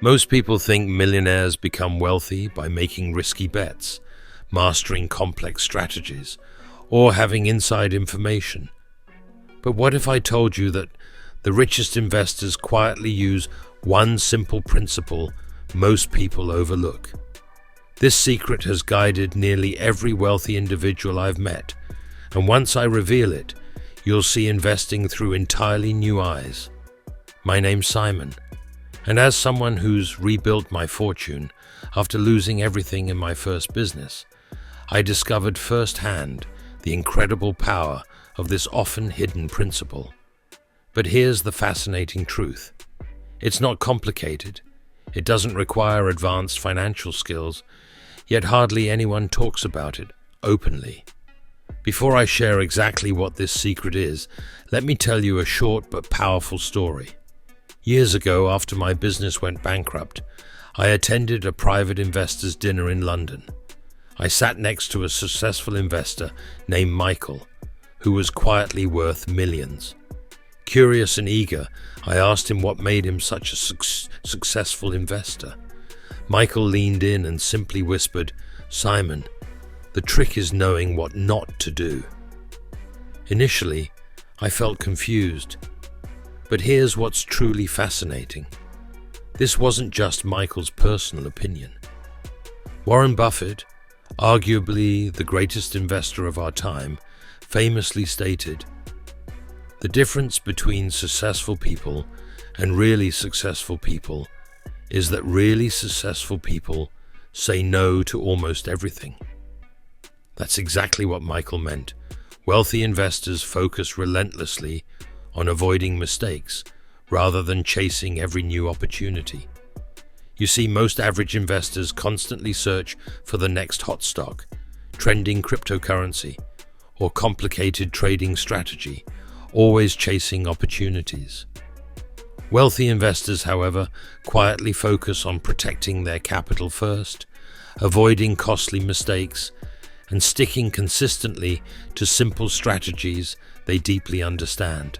Most people think millionaires become wealthy by making risky bets, mastering complex strategies, or having inside information. But what if I told you that the richest investors quietly use one simple principle most people overlook? This secret has guided nearly every wealthy individual I've met, and once I reveal it, you'll see investing through entirely new eyes. My name's Simon, and as someone who's rebuilt my fortune after losing everything in my first business, I discovered firsthand the incredible power of this often hidden principle. But here's the fascinating truth. It's not complicated. It doesn't require advanced financial skills, yet hardly anyone talks about it openly. Before I share exactly what this secret is, let me tell you a short but powerful story. Years ago, after my business went bankrupt, I attended a private investors' dinner in London. I sat next to a successful investor named Michael, who was quietly worth millions. Curious and eager, I asked him what made him such a successful investor. Michael leaned in and simply whispered, "Simon, the trick is knowing what not to do." Initially, I felt confused. But here's what's truly fascinating. This wasn't just Michael's personal opinion. Warren Buffett, arguably the greatest investor of our time, famously stated, "The difference between successful people and really successful people is that really successful people say no to almost everything." That's exactly what Michael meant. Wealthy investors focus relentlessly on avoiding mistakes rather than chasing every new opportunity. You see, most average investors constantly search for the next hot stock, trending cryptocurrency, or complicated trading strategy, always chasing opportunities. Wealthy investors, however, quietly focus on protecting their capital first, avoiding costly mistakes, and sticking consistently to simple strategies they deeply understand.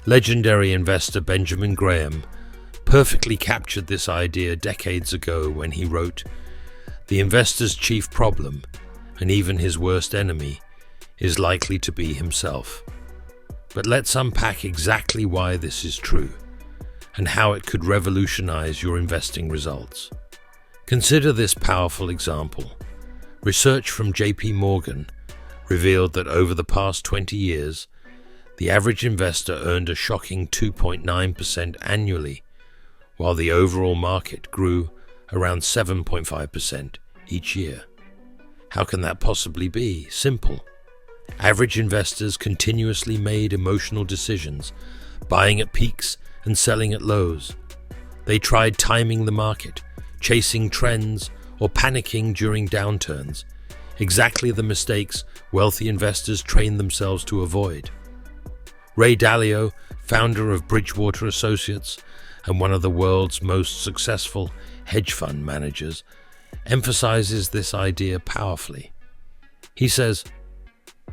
Legendary investor Benjamin Graham perfectly captured this idea decades ago when he wrote, "The investor's chief problem, and even his worst enemy, is likely to be himself." But let's unpack exactly why this is true, and how it could revolutionize your investing results. Consider this powerful example. Research from JP Morgan revealed that over the past 20 years, the average investor earned a shocking 2.9% annually, while the overall market grew around 7.5% each year. How can that possibly be? Simple. Average investors continuously made emotional decisions, buying at peaks and selling at lows. They tried timing the market, chasing trends, or panicking during downturns, exactly the mistakes wealthy investors train themselves to avoid. Ray Dalio, founder of Bridgewater Associates and one of the world's most successful hedge fund managers, emphasizes this idea powerfully. He says,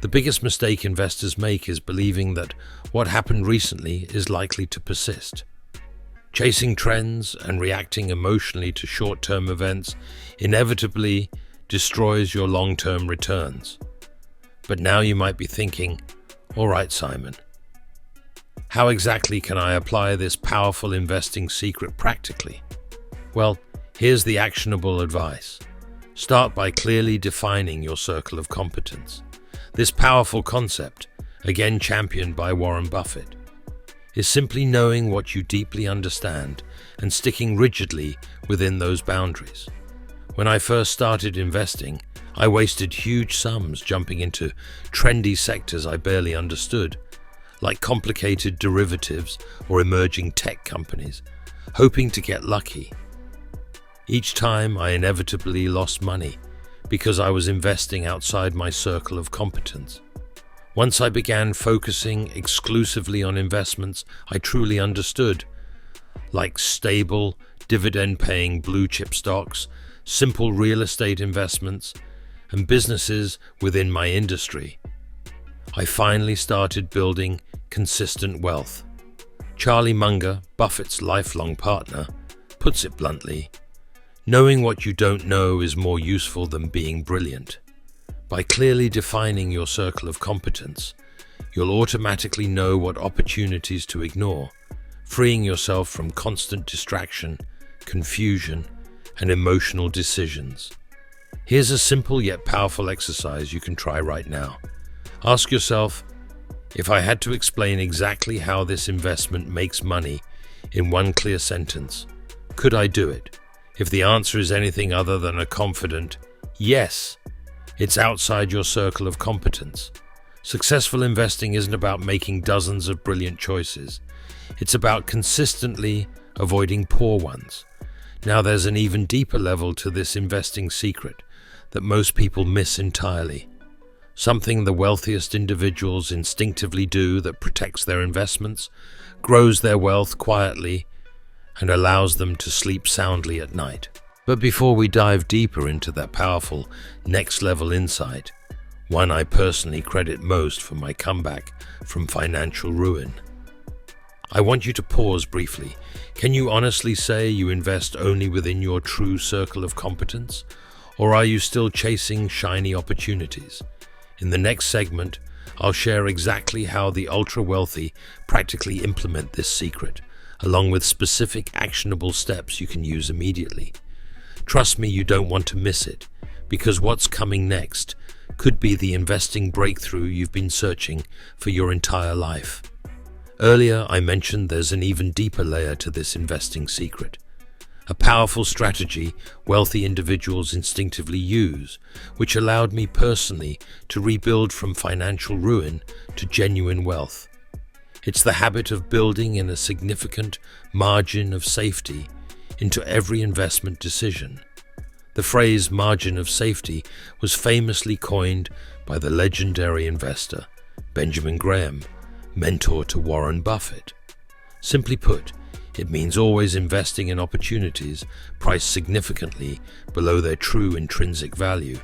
"The biggest mistake investors make is believing that what happened recently is likely to persist. Chasing trends and reacting emotionally to short-term events inevitably destroys your long-term returns." But now you might be thinking, all right, Simon, how exactly can I apply this powerful investing secret practically? Well, here's the actionable advice. Start by clearly defining your circle of competence. This powerful concept, again championed by Warren Buffett, is simply knowing what you deeply understand and sticking rigidly within those boundaries. When I first started investing, I wasted huge sums jumping into trendy sectors I barely understood, like complicated derivatives or emerging tech companies, hoping to get lucky. Each time I inevitably lost money because I was investing outside my circle of competence. Once I began focusing exclusively on investments I truly understood, like stable, dividend-paying blue-chip stocks, simple real estate investments, and businesses within my industry, I finally started building consistent wealth. Charlie Munger, Buffett's lifelong partner, puts it bluntly, knowing what you don't know is more useful than being brilliant. By clearly defining your circle of competence, you'll automatically know what opportunities to ignore, freeing yourself from constant distraction, confusion, and emotional decisions. Here's a simple yet powerful exercise you can try right now. Ask yourself, if I had to explain exactly how this investment makes money in one clear sentence, could I do it? If the answer is anything other than a confident yes, it's outside your circle of competence. Successful investing isn't about making dozens of brilliant choices. It's about consistently avoiding poor ones. Now, there's an even deeper level to this investing secret that most people miss entirely. Something the wealthiest individuals instinctively do that protects their investments, grows their wealth quietly, and allows them to sleep soundly at night. But before we dive deeper into that powerful next-level insight, one I personally credit most for my comeback from financial ruin, I want you to pause briefly. Can you honestly say you invest only within your true circle of competence, or are you still chasing shiny opportunities? In the next segment, I'll share exactly how the ultra-wealthy practically implement this secret, along with specific actionable steps you can use immediately. Trust me, you don't want to miss it, because what's coming next could be the investing breakthrough you've been searching for your entire life. Earlier, I mentioned there's an even deeper layer to this investing secret. A powerful strategy wealthy individuals instinctively use, which allowed me personally to rebuild from financial ruin to genuine wealth. It's the habit of building in a significant margin of safety into every investment decision. The phrase margin of safety was famously coined by the legendary investor Benjamin Graham, mentor to Warren Buffett. Simply put, it means always investing in opportunities priced significantly below their true intrinsic value,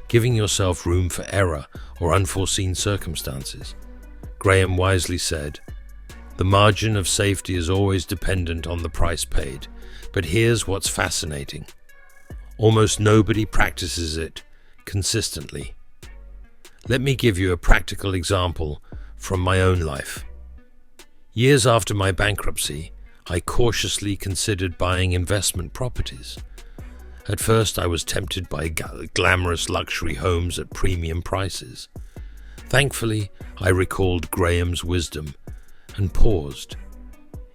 giving yourself room for error or unforeseen circumstances. Graham wisely said, "The margin of safety is always dependent on the price paid, but here's what's fascinating. Almost nobody practices it consistently." Let me give you a practical example from my own life. Years after my bankruptcy, I cautiously considered buying investment properties. At first, I was tempted by glamorous luxury homes at premium prices. Thankfully, I recalled Graham's wisdom and paused.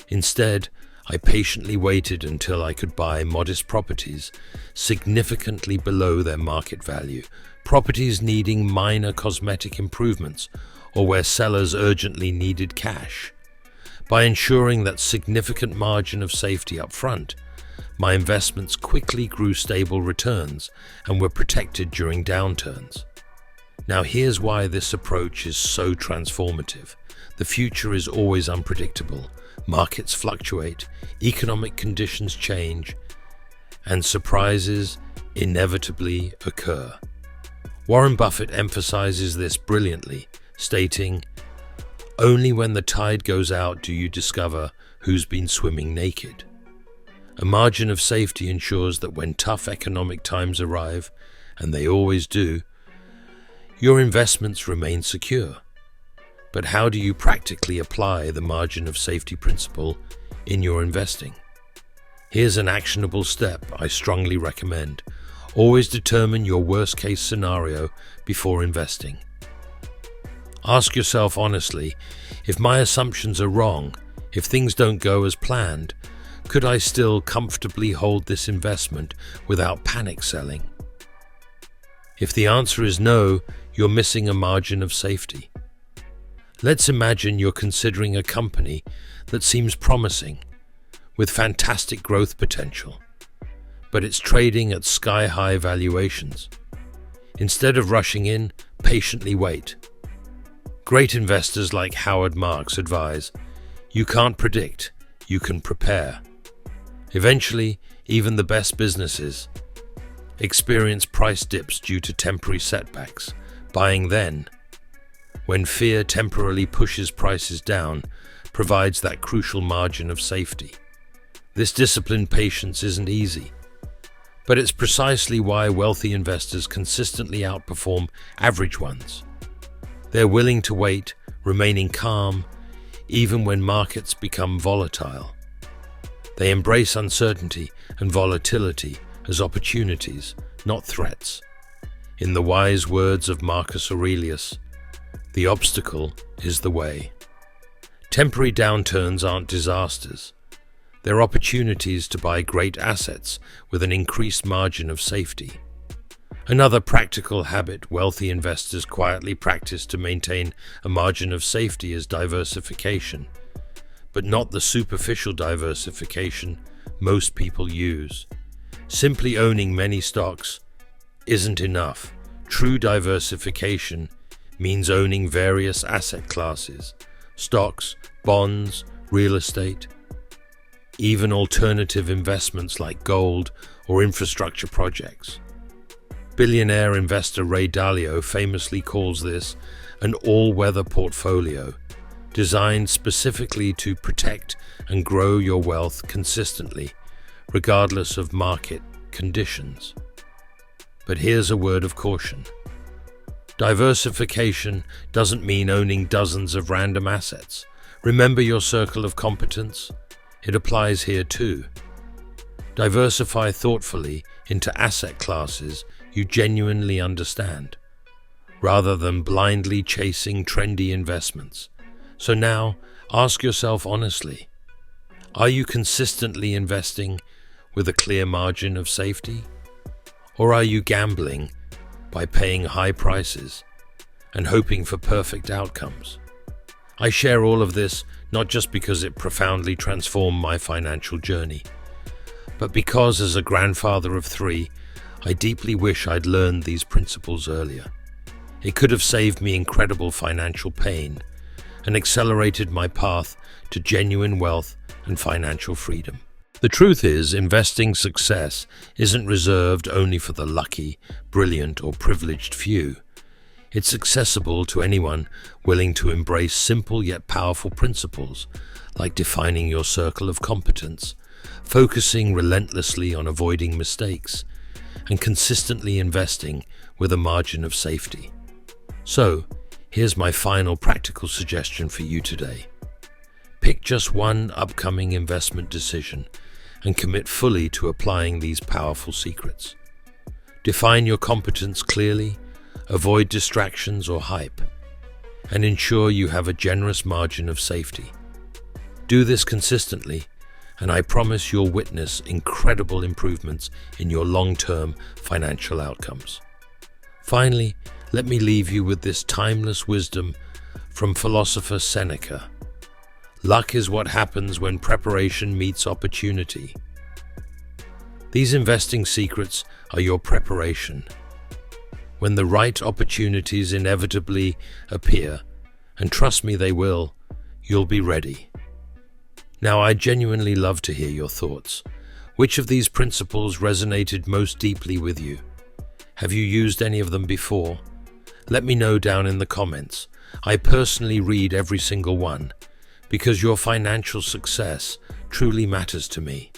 Instead, I patiently waited until I could buy modest properties significantly below their market value, properties needing minor cosmetic improvements or where sellers urgently needed cash. By ensuring that significant margin of safety up front, my investments quickly grew stable returns and were protected during downturns. Now here's why this approach is so transformative. The future is always unpredictable. Markets fluctuate, economic conditions change, and surprises inevitably occur. Warren Buffett emphasizes this brilliantly, stating, "Only when the tide goes out do you discover who's been swimming naked." A margin of safety ensures that when tough economic times arrive, and they always do, your investments remain secure. But how do you practically apply the margin of safety principle in your investing? Here's an actionable step I strongly recommend. Always determine your worst-case scenario before investing. Ask yourself honestly, if my assumptions are wrong, if things don't go as planned, could I still comfortably hold this investment without panic selling? If the answer is no, you're missing a margin of safety. Let's imagine you're considering a company that seems promising, with fantastic growth potential, but it's trading at sky-high valuations. Instead of rushing in, patiently wait. Great investors like Howard Marks advise, you can't predict, you can prepare. Eventually, even the best businesses experience price dips due to temporary setbacks. Buying then, when fear temporarily pushes prices down, provides that crucial margin of safety. This disciplined patience isn't easy, but it's precisely why wealthy investors consistently outperform average ones. They're willing to wait, remaining calm, even when markets become volatile. They embrace uncertainty and volatility as opportunities, not threats. In the wise words of Marcus Aurelius, the obstacle is the way. Temporary downturns aren't disasters. They're opportunities to buy great assets with an increased margin of safety. Another practical habit wealthy investors quietly practice to maintain a margin of safety is diversification, but not the superficial diversification most people use. Simply owning many stocks isn't enough. True diversification means owning various asset classes, stocks, bonds, real estate, even alternative investments like gold or infrastructure projects. Billionaire investor Ray Dalio famously calls this an all-weather portfolio, designed specifically to protect and grow your wealth consistently, regardless of market conditions. But here's a word of caution. Diversification doesn't mean owning dozens of random assets. Remember your circle of competence? It applies here too. Diversify thoughtfully into asset classes you genuinely understand, rather than blindly chasing trendy investments. So now, ask yourself honestly, are you consistently investing with a clear margin of safety? Or are you gambling by paying high prices and hoping for perfect outcomes? I share all of this not just because it profoundly transformed my financial journey, but because as a grandfather of 3, I deeply wish I'd learned these principles earlier. It could have saved me incredible financial pain and accelerated my path to genuine wealth and financial freedom. The truth is, investing success isn't reserved only for the lucky, brilliant, or privileged few. It's accessible to anyone willing to embrace simple yet powerful principles, like defining your circle of competence, focusing relentlessly on avoiding mistakes, and consistently investing with a margin of safety. So, here's my final practical suggestion for you today. Pick just one upcoming investment decision and commit fully to applying these powerful secrets. Define your competence clearly, avoid distractions or hype, and ensure you have a generous margin of safety. Do this consistently, and I promise you'll witness incredible improvements in your long-term financial outcomes. Finally, let me leave you with this timeless wisdom from philosopher Seneca. Luck is what happens when preparation meets opportunity. These investing secrets are your preparation. When the right opportunities inevitably appear, and trust me they will, you'll be ready. Now, I genuinely love to hear your thoughts. Which of these principles resonated most deeply with you? Have you used any of them before? Let me know down in the comments. I personally read every single one, because your financial success truly matters to me.